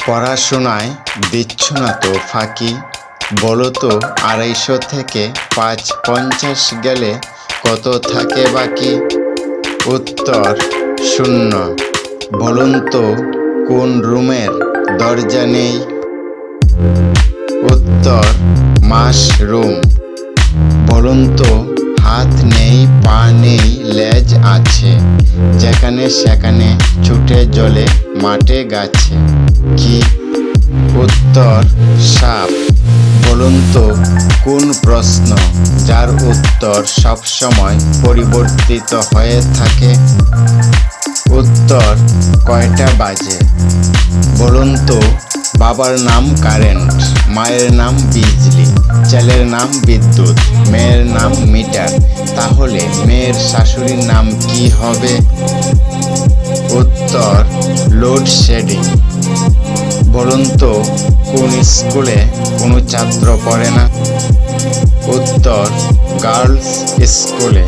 পড়াশোনায় দিচ্ছ না তো ফাঁকি? বলো তো ২৫০ থেকে ৫৫০ গেলে কত থাকে বাকি? উত্তর শূন্য। বলুন তো কোন রুমের দরজা নেই? উত্তর মাশরুম। বলুন তো হাত নেই পা নেই লেজ আছে, যেখানে সেখানে ছুটে চলে মাঠে গাছে, কি? উত্তর সাপ। বলুন তো কোন প্রশ্ন যার উত্তর সবসময় পরিবর্তিত হয়ে থাকে? উত্তর কয়টা বাজে। বলুন তো বাবার নাম কারেন্ট, মায়ের নাম বিজলি, ছেলের নাম বিদ্যুৎ, মেয়ের নাম মিটার, তাহলে মেয়ের শাশুড়ির নাম কি হবে? উত্তর লোডশেডিং। বলুন তো কোন স্কুলে কোনো ছাত্র পড়ে না? উত্তর গার্লস স্কুলে।